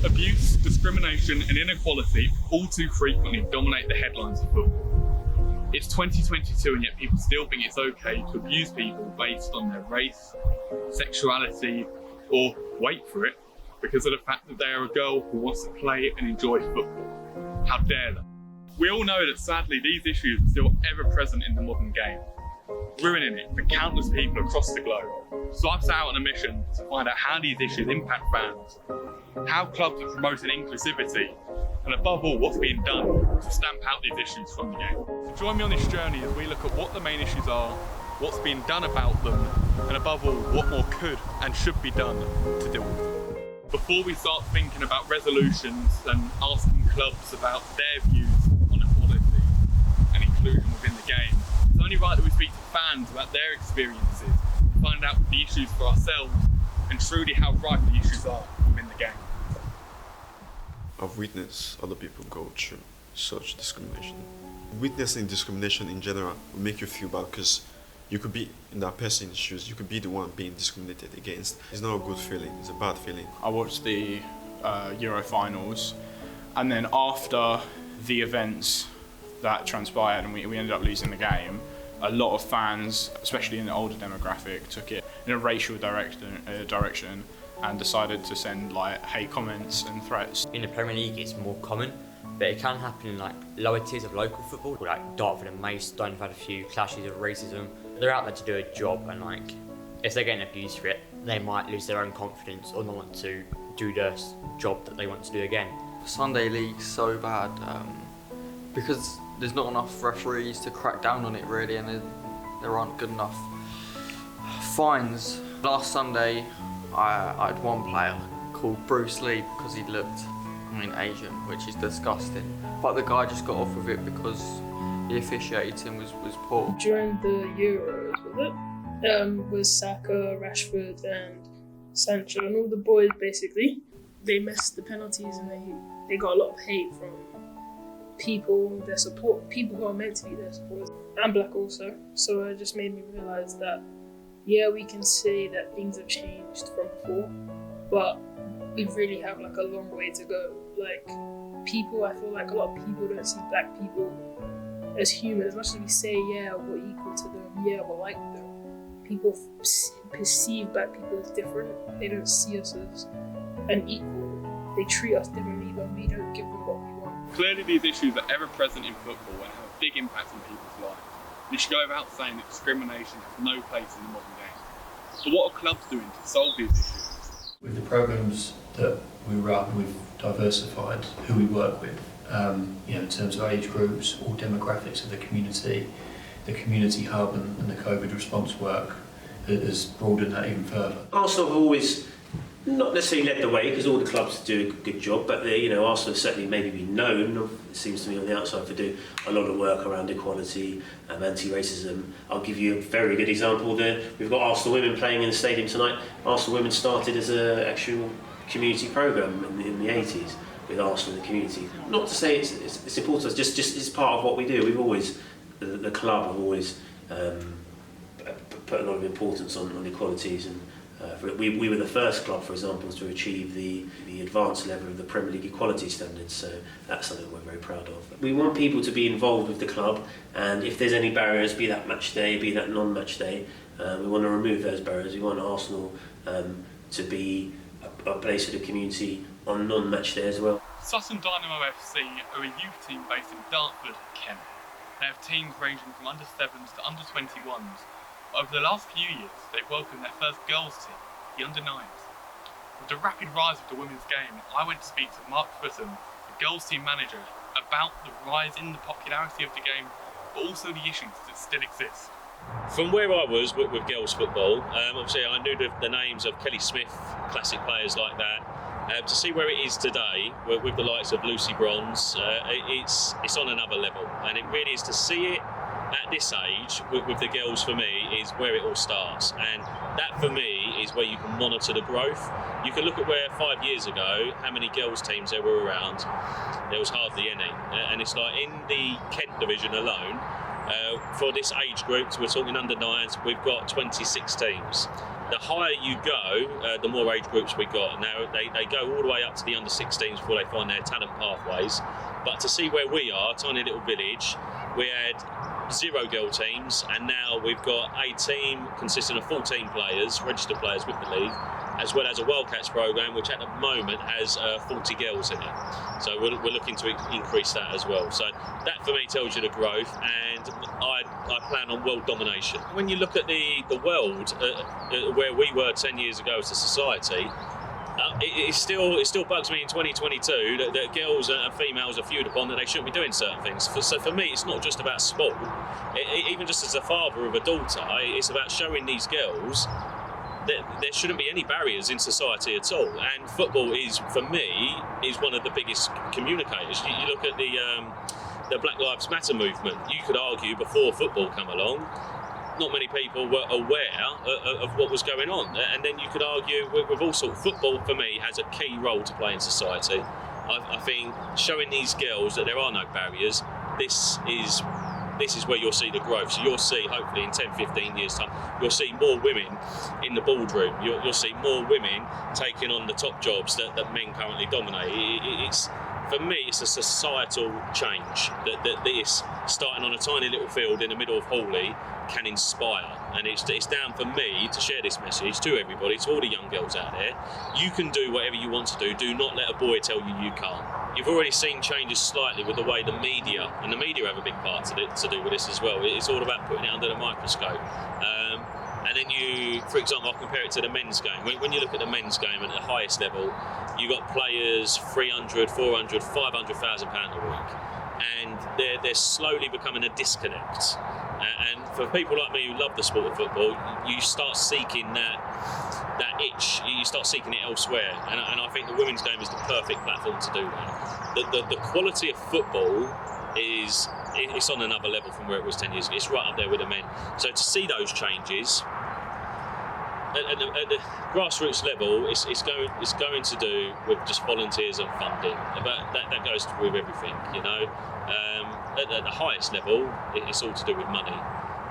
Abuse, discrimination and inequality all too frequently dominate the headlines of football. It's 2022 and yet people still think it's okay to abuse people based on their race, sexuality, or, wait for it, because of the fact that they are a girl who wants to play and enjoy football. How dare they? We all know that sadly these issues are still ever present in the modern game, ruining it for countless people across the globe. So I've set out on a mission to find out how these issues impact fans, how clubs are promoting inclusivity, and above all, what's being done to stamp out these issues from the game. So join me on this journey as we look at what the main issues are, what's being done about them, and above all, what more could and should be done to deal with them. Before we start thinking about resolutions and asking clubs about their views on equality and inclusion within the game, it's only right that we speak to fans about their experiences, find out the issues for ourselves, and truly how ripe the issues are within the game. I've witnessed other people go through such discrimination. Witnessing discrimination in general will make you feel bad because you could be in that person's shoes, you could be the one being discriminated against. It's not a good feeling, it's a bad feeling. I watched the Euro finals, and then after the events that transpired and we ended up losing the game, a lot of fans, especially in the older demographic, took it in a racial direction and decided to send like hate comments and threats. In the Premier League it's more common, but it can happen in like lower tiers of local football, like Dartford and Maidstone have had a few clashes of racism. They're out there to do a job, and like if they're getting abused for it, they might lose their own confidence or not want to do the job that they want to do again. Sunday League's so bad because there's not enough referees to crack down on it really, and there aren't good enough fines. Last Sunday I had one player called Bruce Lee because he looked Asian, which is disgusting, but the guy just got off with it because the officiating was poor. During the Euros, was it? Was Saka, Rashford and Sancho and all the boys basically. They missed the penalties and they got a lot of hate from people, their support, people who are meant to be their supporters. I'm black also, so it just made me realise that yeah, we can say that things have changed from before, but we really have like a long way to go. Like people, I feel like a lot of people don't see black people as human. As much as we say, yeah, we're equal to them, yeah, we're like them, people perceive black people as different. They don't see us as an equal. They treat us differently when we don't give them what we want. Clearly these issues are ever present in football and have a big impact on people's lives. And it should go without saying that discrimination has no place in the modern game. So what are clubs doing to solve these issues? With the programmes that we run, we've diversified who we work with, in terms of age groups, all demographics of the community hub and the COVID response work has broadened that even further. Arsenal have always not necessarily led the way because all the clubs do a good job, but Arsenal have certainly maybe been known, it seems to me on the outside, for doing a lot of work around equality, anti-racism. I'll give you a very good example there. We've got Arsenal women playing in the stadium tonight. Arsenal women started as an actual community programme in the 80s with Arsenal in the community. Not to say it's important, just it's part of what we do. We've always, the club have always put a lot of importance on equalities, and we were the first club, for example, to achieve the advanced level of the Premier League equality standards, so that's something we're very proud of. We want people to be involved with the club, and if there's any barriers, be that match day, be that non-match day, we want to remove those barriers. We want Arsenal to be a place for the community on non-match day as well. Sutton Dynamo FC are a youth team based in Dartford, Kent. They have teams ranging from under-7s to under-21s. Over the last few years, they've welcomed their first girls team, the under-9s. With the rapid rise of the women's game, I went to speak to Mark Footen, the girls team manager, about the rise in the popularity of the game, but also the issues that still exist. From where I was with girls football, obviously I knew the names of Kelly Smith, classic players like that. To see where it is today, with the likes of Lucy Bronze, it's on another level, and it really is to see it at this age with the girls. For me, is where it all starts, and that for me is where you can monitor the growth. You can look at where 5 years ago, how many girls teams there were around. There was hardly any, and it's like in the Kent division alone, for this age group, we're talking under 9s, we've got 26 teams. the higher you go, the more age groups we got. Now they go all the way up to the under 16s before they find their talent pathways. But to see where we are, tiny little village, we had 0 girl teams, and now we've got a team consisting of 14 players, registered players with the league, as well as a Wildcats program, which at the moment has 40 girls in it. So we're looking to increase that as well. So that for me tells you the growth, and I plan on world domination. When you look at the world, where we were 10 years ago as a society, it still bugs me in 2022 that girls and females are viewed upon that they shouldn't be doing certain things. So for me, it's not just about sport. Even just as a father of a daughter, it's about showing these girls that there shouldn't be any barriers in society at all. And football is, for me, is one of the biggest communicators. You look at the Black Lives Matter movement. You could argue before football came along, not many people were aware of what was going on, and then you could argue with all sorts. Football for me has a key role to play in society. I think showing these girls that there are no barriers, this is where you'll see the growth. So you'll see, hopefully in 10, 15 years time, you'll see more women in the boardroom. You'll see more women taking on the top jobs that men currently dominate. For me, it's a societal change that this, starting on a tiny little field in the middle of Hawley, can inspire. And it's down for me to share this message to everybody, to all the young girls out there. You can do whatever you want to do. Do not let a boy tell you can't. You've already seen changes slightly with the way the media, and the media have a big part to do with this as well. It's all about putting it under the microscope. And then you, for example, I'll compare it to the men's game. When you look at the men's game at the highest level, you've got players 300, 400, 500,000 pounds a week. And they're slowly becoming a disconnect. And for people like me who love the sport of football, you start seeking that itch. You start seeking it elsewhere. And I think the women's game is the perfect platform to do that. The quality of football it's on another level from where it was 10 years ago. It's right up there with the men. So to see those changes at the grassroots level, it's going to do with just volunteers and funding. But that goes with everything, you know. At the highest level, it's all to do with money,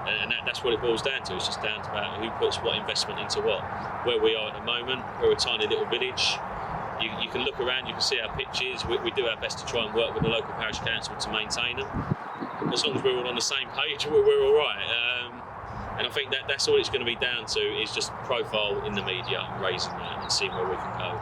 and that's what it boils down to. It's just down to about who puts what investment into what. Where we are at the moment, we're a tiny little village. You can look around, you can see our pitches. We do our best to try and work with the local parish council to maintain them. As long as we're all on the same page, we're all right. And I think that's all it's going to be down to, is just profile in the media and raising that and seeing where we can go.